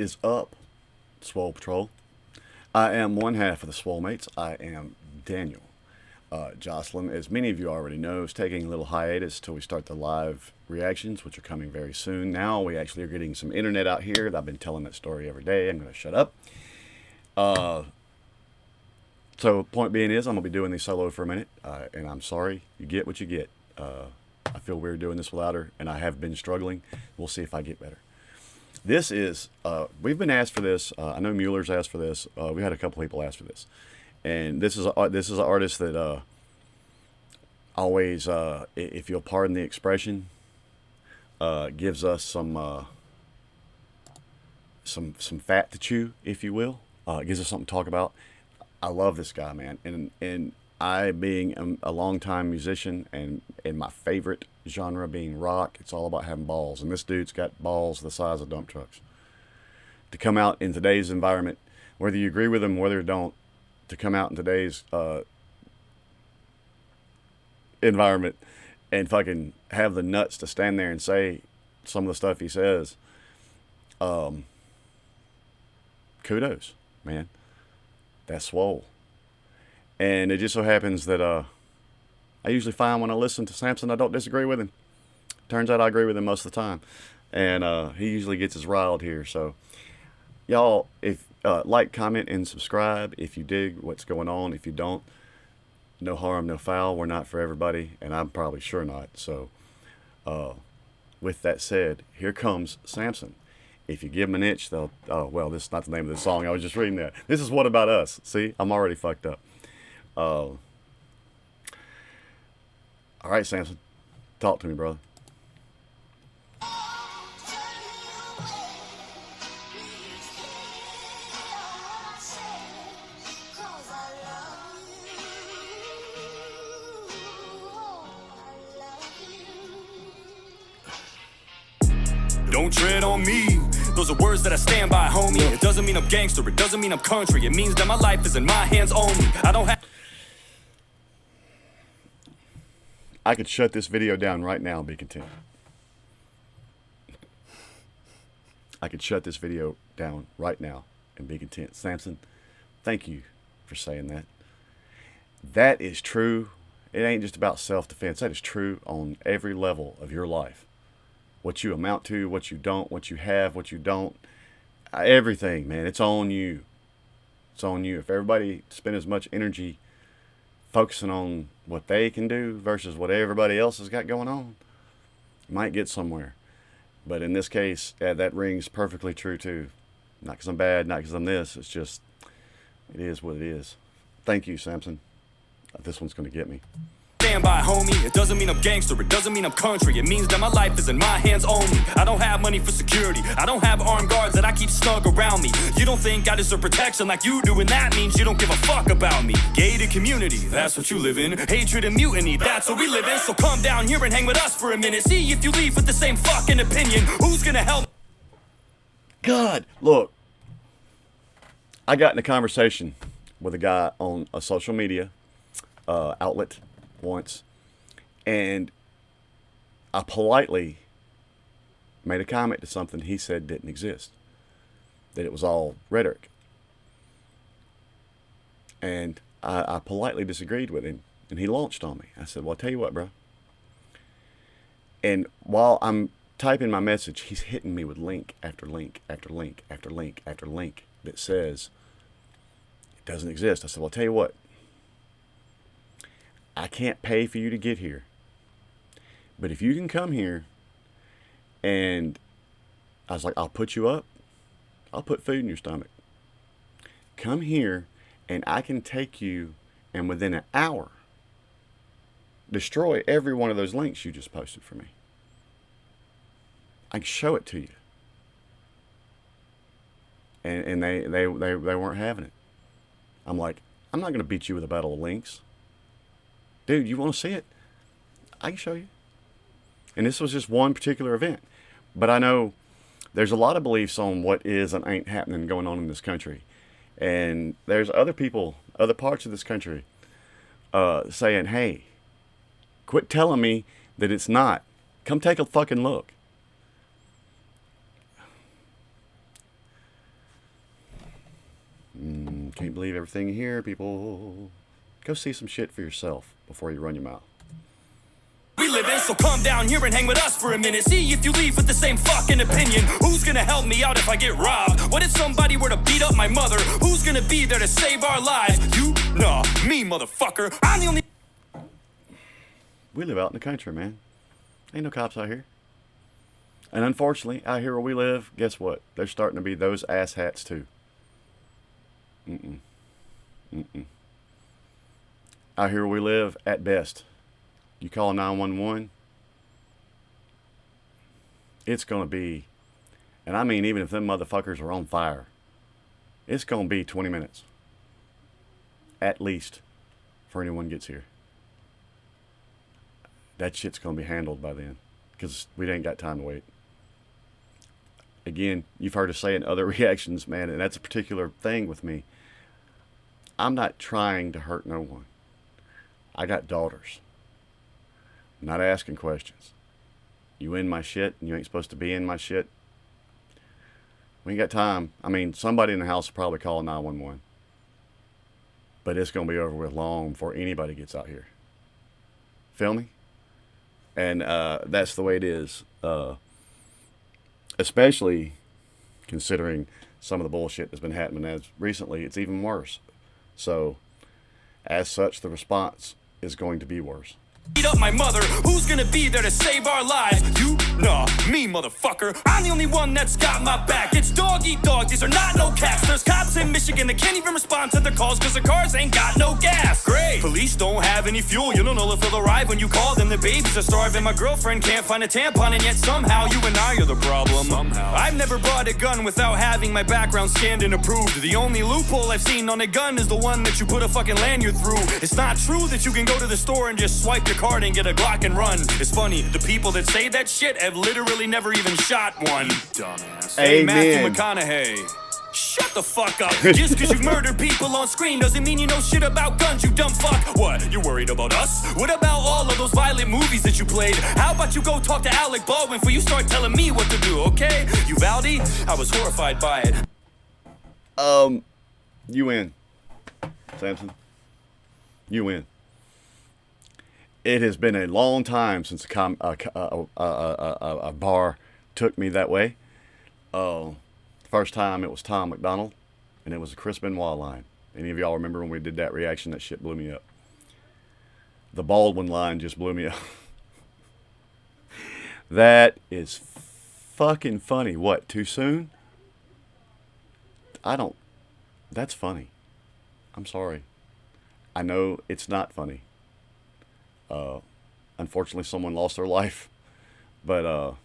is up, Swole Patrol? I am one half of the Swolemates. I am Daniel. Jocelyn, as many of you already know, is taking a little hiatus till we start the live reactions, which are coming very soon. Now we actually are getting some internet out here. I've been telling that story every day. I'm going to shut up. So point being is I'm going to be doing these solo for a minute, and I'm sorry. You get what you get. I feel weird doing this without her, and I have been struggling. We'll see if I get better. This is, we've been asked for this. I know Mueller's asked for this. We had a couple people ask for this. And this is an artist that always, if you'll pardon the expression, gives us some fat to chew, if you will. Gives us something to talk about. I love this guy, man. And I, being a longtime musician, and my favorite genre being rock, it's all about having balls. And this dude's got balls the size of dump trucks. To come out in today's environment, whether you agree with him, whether you don't, to come out in today's environment and fucking have the nuts to stand there and say some of the stuff he says, kudos, man. That's swole. And it just so happens that I usually find when I listen to Samson, I don't disagree with him. Turns out I agree with him most of the time. And he usually gets us riled here. So, y'all, if like, comment, and subscribe if you dig what's going on. If you don't, no harm, no foul. We're not for everybody, and I'm probably sure not. So, with that said, here comes Samson. If you give them an inch, they'll... Oh, well, this is not the name of the song. I was just reading that. This is What About Us. See, I'm already fucked up. All right, Samson. Talk to me, brother. Don't tread on me. Those are words that I stand by, homie. It doesn't mean I'm gangster. It doesn't mean I'm country. It means that my life is in my hands only. I don't have... I could shut this video down right now and be content. I could shut this video down right now and be content. Samson, thank you for saying that. That is true. It ain't just about self-defense. That is true on every level of your life. What you amount to, what you don't, what you have, what you don't. Everything, man. It's on you. It's on you. If everybody spent as much energy focusing on what they can do versus what everybody else has got going on, you might get somewhere. But in this case, yeah, that rings perfectly true too. Not because I'm bad, not because I'm this. It's just, it is what it is. Thank you, Samson. This one's going to get me. Stand by, homie. It doesn't mean I'm gangster. It doesn't mean I'm country. It means that my life is in my hands only. I don't have money for security. I don't have armed guards that I keep snug around me. You don't think I deserve protection like you do, and that means you don't give a fuck about me. Gated community, that's what you live in. Hatred and mutiny, that's what we live in. So come down here and hang with us for a minute. See if you leave with the same fucking opinion. Who's gonna help? God, look. I got in a conversation with a guy on a social media outlet once, and I politely made a comment to something he said didn't exist, that it was all rhetoric, and I politely disagreed with him, and he launched on me. I said, well, I'll tell you what, bro. And while I'm typing my message, he's hitting me with link after link after link after link after link that says it doesn't exist. I said, well, I'll tell you what. I can't pay for you to get here. But if you can come here, and I was like, I'll put you up. I'll put food in your stomach. Come here, and I can take you, and within an hour, destroy every one of those links you just posted for me. I can show it to you. And they weren't having it. I'm like, I'm not going to beat you with a battle of links. Dude, you want to see it? I can show you. And this was just one particular event. But I know there's a lot of beliefs on what is and ain't happening going on in this country. And there's other people, other parts of this country, saying, hey, quit telling me that it's not. Come take a fucking look. Can't believe everything you hear, people. Go see some shit for yourself before you run your mouth. We live in, so come down here and hang with us for a minute. See if you leave with the same fucking opinion. Who's gonna help me out if I get robbed? What if somebody were to beat up my mother? Who's gonna be there to save our lives? You? Nah, me, motherfucker. I'm the only... We live out in the country, man. Ain't no cops out here. And unfortunately, out here where we live, guess what? They're starting to be those asshats too. Out here where we live, at best, you call 911, it's going to be, and I mean even if them motherfuckers are on fire, it's going to be 20 minutes. At least, before anyone gets here. That shit's going to be handled by then, because we ain't got time to wait. Again, you've heard us say in other reactions, man, and that's a particular thing with me. I'm not trying to hurt no one. I got daughters. I'm not asking questions. You in my shit and you ain't supposed to be in my shit. We ain't got time. I mean, somebody in the house will probably call 911. But it's going to be over with long before anybody gets out here. Feel me? And that's the way it is. Especially considering some of the bullshit that's been happening as recently, it's even worse. So, as such, the response is going to be worse. Beat up my mother, who's gonna be there to save our lives? You? Nah, me, motherfucker. I'm the only one that's got my back. It's dog eat dog, these are not no cats. There's cops in Michigan that can't even respond to their calls cause their cars ain't got no gas. Great, police don't have any fuel. You don't know if they'll arrive when you call them. The babies are starving, my girlfriend can't find a tampon, and yet somehow you and I are the problem. Somehow. I've never bought a gun without having my background scanned and approved. The only loophole I've seen on a gun is the one that you put a fucking lanyard through. It's not true that you can go to the store and just swipe your card and get a Glock and run. It's funny, the people that say that shit have literally never even shot one. Dumbass. Hey, Matthew McConaughey. Shut the fuck up. Just because you've murdered people on screen doesn't mean you know shit about guns, you dumb fuck. What, you're worried about us? What about all of those violent movies that you played? How about you go talk to Alec Baldwin before you start telling me what to do, okay? Uvalde, I was horrified by it. You win, Samson. You win. It has been a long time since a bar took me that way. First time it was Tom McDonald, and it was a Chris Benoit line. Any of y'all remember when we did that reaction? That shit blew me up. The Baldwin line just blew me up. That is fucking funny. What, too soon? That's funny. I'm sorry. I know it's not funny. Unfortunately, someone lost their life, but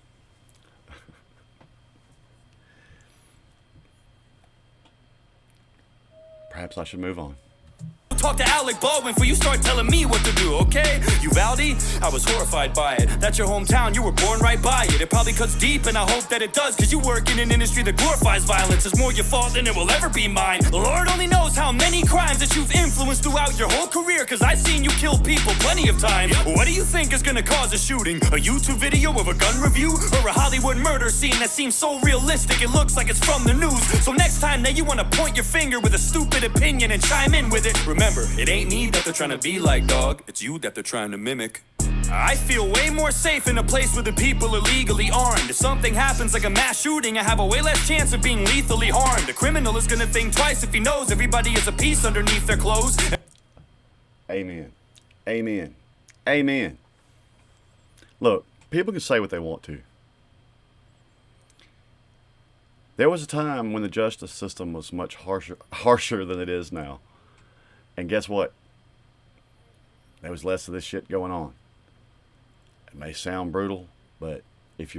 perhaps I should move on. Talk to Alec Baldwin before you start telling me what to do, okay? Uvalde, I was horrified by it. That's your hometown, you were born right by it. It probably cuts deep, and I hope that it does, cause you work in an industry that glorifies violence. It's more your fault than it will ever be mine. The Lord only knows how many crimes that you've influenced throughout your whole career, cause I've seen you kill people plenty of times. What do you think is gonna cause a shooting? A YouTube video of a gun review? Or a Hollywood murder scene that seems so realistic it looks like it's from the news? So next time that you wanna point your finger with a stupid opinion and chime in with it, remember, it ain't me that they're trying to be like, dog. It's you that they're trying to mimic. I feel way more safe in a place where the people are legally armed. If something happens like a mass shooting, I have a way less chance of being lethally harmed. The criminal is gonna think twice if he knows everybody is a piece underneath their clothes. Amen. Amen. Amen. Look, people can say what they want to. There was a time when the justice system was much harsher than it is now. And guess what? There was less of this shit going on. It may sound brutal, but if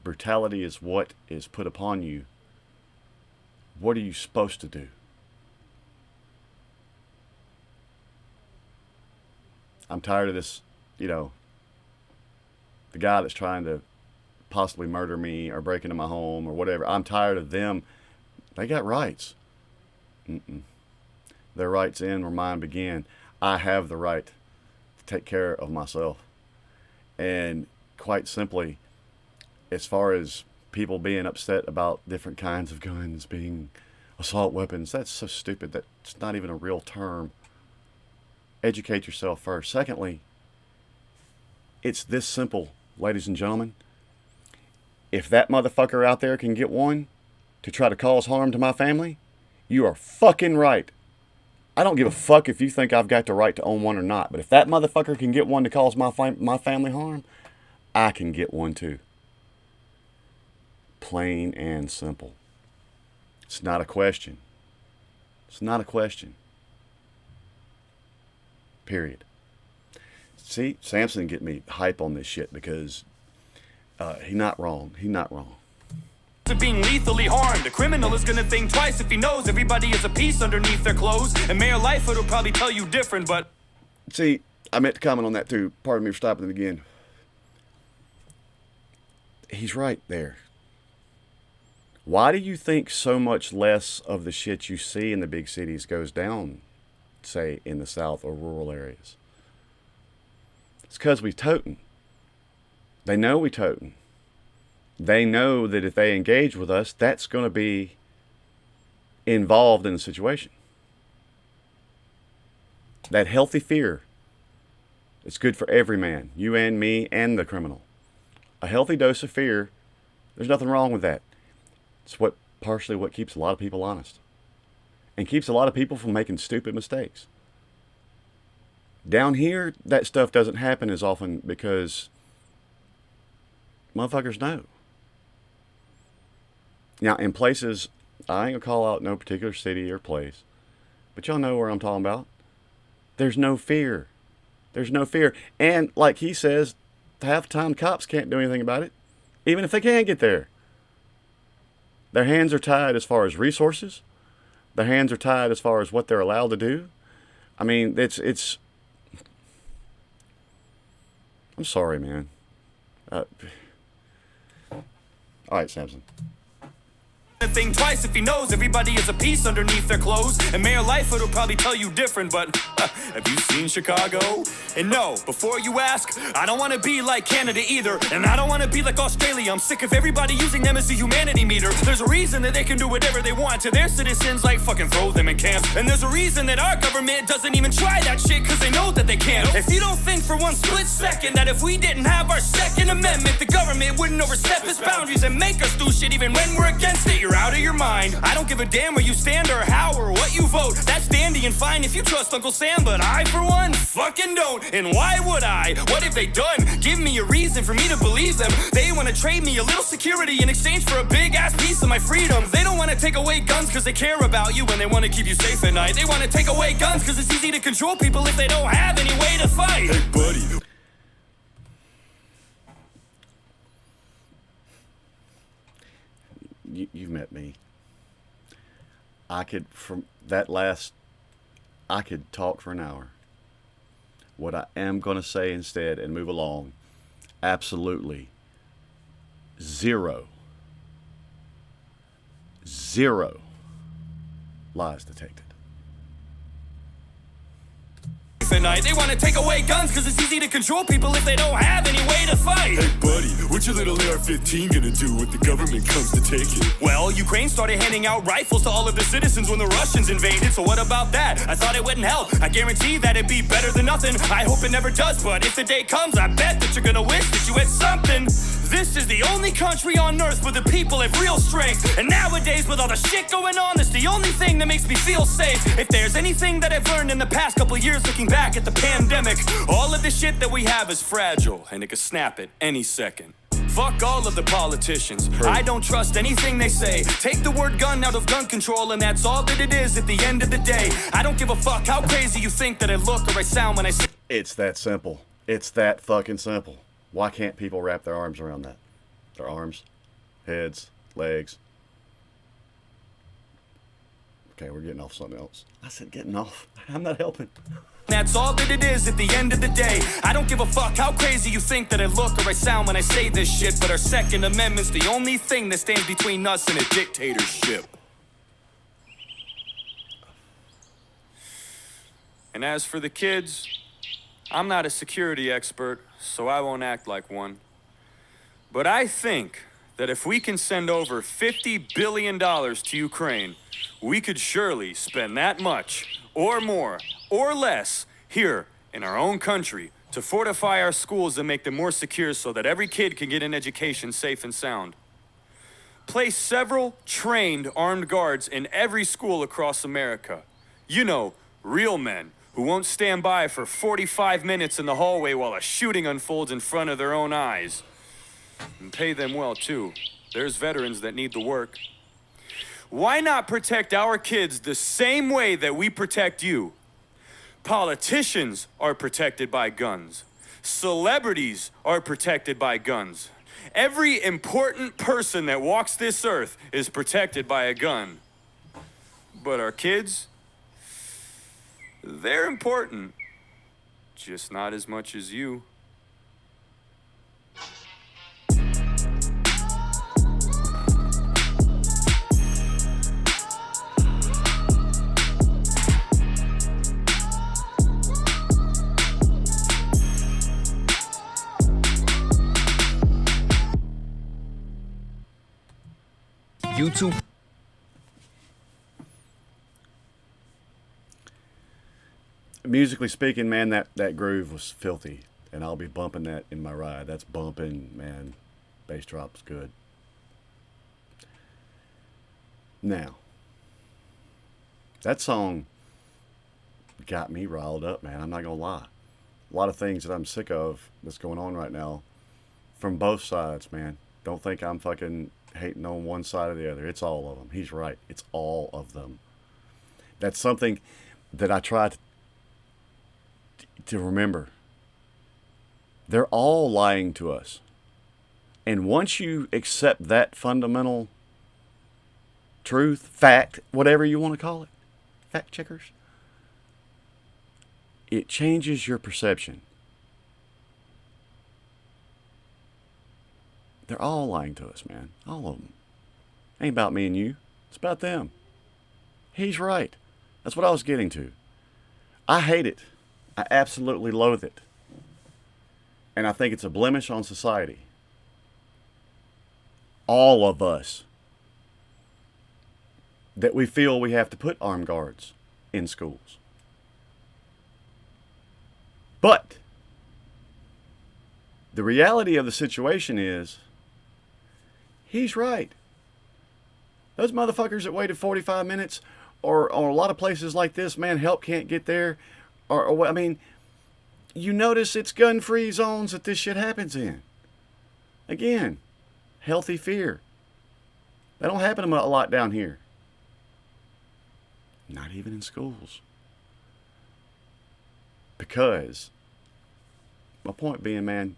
brutality is what is put upon you, what are you supposed to do? I'm tired of this, the guy that's trying to possibly murder me or break into my home or whatever. I'm tired of them. They got rights. Their rights end where mine begin. I have the right to take care of myself. And quite simply, as far as people being upset about different kinds of guns being Assault weapons, that's so stupid. That's not even a real term. Educate yourself first. Secondly, it's this simple, ladies and gentlemen. If that motherfucker out there can get one to try to cause harm to my family, you are fucking right. I don't give a fuck if you think I've got the right to own one or not, but if that motherfucker can get one to cause my family harm, I can get one too. Plain and simple. It's not a question. It's not a question. Period. See, Samson get me hype on this shit because he not wrong. He not wrong. To being lethally harmed, a criminal is gonna think twice if he knows everybody is a piece underneath their clothes. And Mayor Lightfoot will probably tell you different, but... See, I meant to comment on that too. Pardon me for stopping it again. He's right there. Why do you think so much less of the shit you see in the big cities goes down, say, in the South or rural areas? It's because we toting. They know we toting. They know that if they engage with us, that's going to be involved in the situation. That healthy fear, it's good for every man, you and me and the criminal. A healthy dose of fear, there's nothing wrong with that. It's partially what keeps a lot of people honest and keeps a lot of people from making stupid mistakes. Down here, that stuff doesn't happen as often because motherfuckers know. Now, in places, I ain't gonna call out no particular city or place, but y'all know where I'm talking about. There's no fear. There's no fear. And like he says, half the time cops can't do anything about it, even if they can get there. Their hands are tied as far as resources. Their hands are tied as far as what they're allowed to do. I mean, it's I'm sorry, man. All right, Samson. Think twice if he knows everybody is a piece underneath their clothes. And Mayor Lightfoot will probably tell you different, but have you seen Chicago? And no, before you ask, I don't want to be like Canada either, and I don't want to be like Australia. I'm sick of everybody using them as a humanity meter. There's a reason that they can do whatever they want to their citizens, like fucking throw them in camps. And there's a reason that our government doesn't even try that shit, cause they know that they can't. If you don't think for one split second that if we didn't have our Second Amendment, the government wouldn't overstep its boundaries and make us do shit even when we're against it, you're out of your mind. I don't give a damn where you stand or how or what you vote. That's dandy and fine if you trust Uncle Sam, but I, for one, fucking don't. And why would I? What have they done? Give me a reason for me to believe them. They want to trade me a little security in exchange for a big-ass piece of my freedom. They don't want to take away guns because they care about you and they want to keep you safe at night. They want to take away guns because it's easy to control people if they don't have any way to fight. Hey, buddy. You've met me. I could talk for an hour. What I am going to say instead and move along, absolutely zero lies detected. At night. They want to take away guns because it's easy to control people if they don't have any way to fight. Hey buddy, what your little AR-15 gonna do when the government comes to take it? Well, Ukraine started handing out rifles to all of the citizens when the Russians invaded, so what about that? I thought it wouldn't help. I guarantee that it'd be better than nothing. I hope it never does, but if the day comes, I bet that you're gonna wish that you had something. This is the only country on earth where the people have real strength. And nowadays, with all the shit going on, that's the only thing that makes me feel safe. If there's anything that I've learned in the past couple years looking back at the pandemic, all of the shit that we have is fragile, and it could snap at any second. Fuck all of the politicians. I don't trust anything they say. Take the word gun out of gun control, and that's all that it is at the end of the day. I don't give a fuck how crazy you think that I look or I sound when I say. It's that simple. It's that fucking simple. Why can't people wrap their arms around that? Their arms, heads, legs. Okay, we're getting off something else. I said getting off. I'm not helping. That's all that it is at the end of the day. I don't give a fuck how crazy you think that I look or I sound when I say this shit, but our Second Amendment's the only thing that stands between us and a dictatorship. And as for the kids, I'm not a security expert, so I won't act like one. But I think that if we can send over $50 billion to Ukraine, we could surely spend that much, or more, or less, here in our own country to fortify our schools and make them more secure so that every kid can get an education safe and sound. Place several trained armed guards in every school across America. You know, real men who won't stand by for 45 minutes in the hallway while a shooting unfolds in front of their own eyes. And pay them well, too. There's veterans that need the work. Why not protect our kids the same way that we protect you? Politicians are protected by guns. Celebrities are protected by guns. Every important person that walks this earth is protected by a gun. But our kids, they're important. Just not as much as you. YouTube. Musically speaking, man, that groove was filthy, and I'll be bumping that in my ride. That's bumping, man. Bass drop's good. Now, that song got me riled up, man. I'm not gonna lie. A lot of things that I'm sick of that's going on right now from both sides, man. Don't think I'm fucking hating on one side or the other. It's all of them. He's right. It's all of them. That's something that I try to remember. They're all lying to us. And once you accept that fundamental truth, fact, whatever you want to call it, fact checkers, it changes your perception. They're all lying to us, man. All of them. Ain't about me and you. It's about them. He's right. That's what I was getting to. I hate it. I absolutely loathe it. And I think it's a blemish on society. All of us. That we feel we have to put armed guards in schools. But the reality of the situation is, he's right. Those motherfuckers that waited 45 minutes, or a lot of places like this, man, help can't get there. Or I mean, you notice it's gun-free zones that this shit happens in. Again, healthy fear. That don't happen a lot down here. Not even in schools. Because, my point being, man,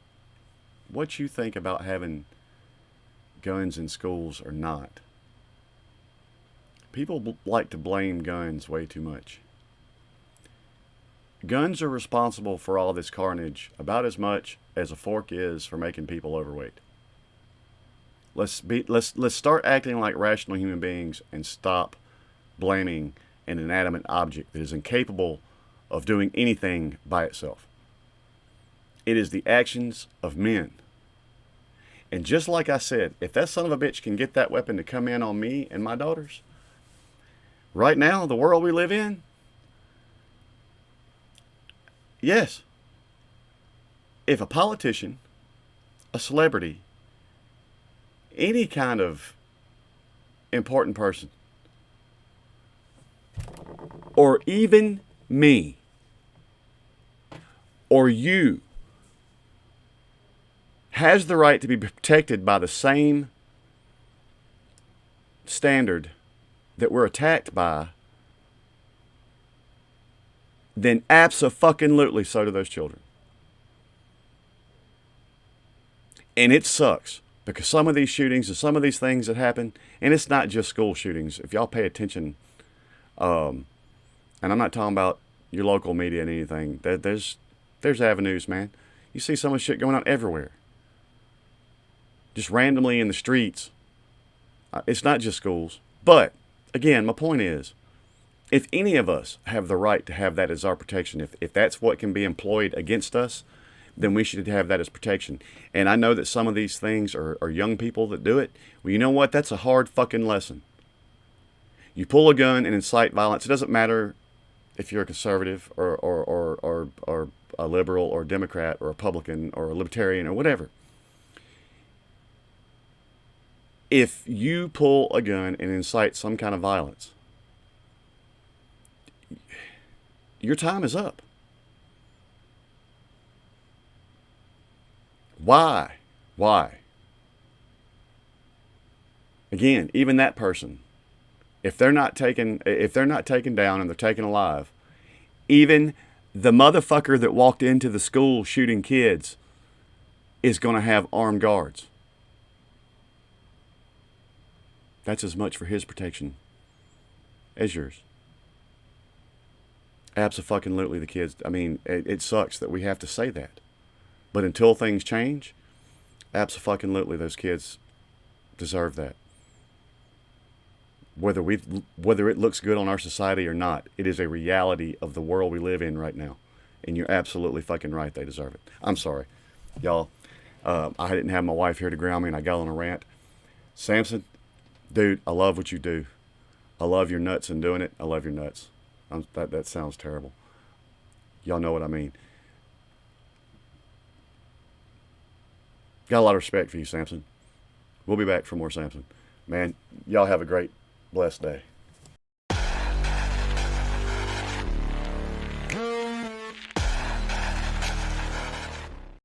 what you think about having guns in schools or not, people like to blame guns way too much. Guns are responsible for all this carnage about as much as a fork is for making people overweight. Let's start acting like rational human beings and stop blaming an inanimate object that is incapable of doing anything by itself. It is the actions of men. And just like I said, if that son of a bitch can get that weapon to come in on me and my daughters, right now, the world we live in, yes, if a politician, a celebrity, any kind of important person, or even me, or you, has the right to be protected by the same standard that we're attacked by, then abso-fucking-lutely so do those children. And it sucks, because some of these shootings and some of these things that happen, and it's not just school shootings. If y'all pay attention, and I'm not talking about your local media and anything, there's avenues, man. You see some of the shit going on everywhere. Just randomly in the streets. It's not just schools. But, again, my point is, if any of us have the right to have that as our protection, if that's what can be employed against us, then we should have that as protection. And I know that some of these things are young people that do it. Well, you know what? That's a hard fucking lesson. You pull a gun and incite violence. It doesn't matter if you're a conservative or a liberal or a Democrat or a Republican or a libertarian or whatever. If you pull a gun and incite some kind of violence, your time is up. Why? Why? Again, even that person, if they're not taken down and they're taken alive, even the motherfucker that walked into the school shooting kids is going to have armed guards. That's as much for his protection as yours. Abso-fucking-lutely, the kids. I mean, it sucks that we have to say that. But until things change, abso-fucking-lutely, those kids deserve that. Whether it looks good on our society or not, it is a reality of the world we live in right now. And you're absolutely fucking right. They deserve it. I'm sorry. Y'all, I didn't have my wife here to ground me and I got on a rant. Samson, dude, I love what you do. I love your nuts in doing it. I love your nuts. That sounds terrible. Y'all know what I mean. Got a lot of respect for you, Samson. We'll be back for more Samson. Man, y'all have a great, blessed day.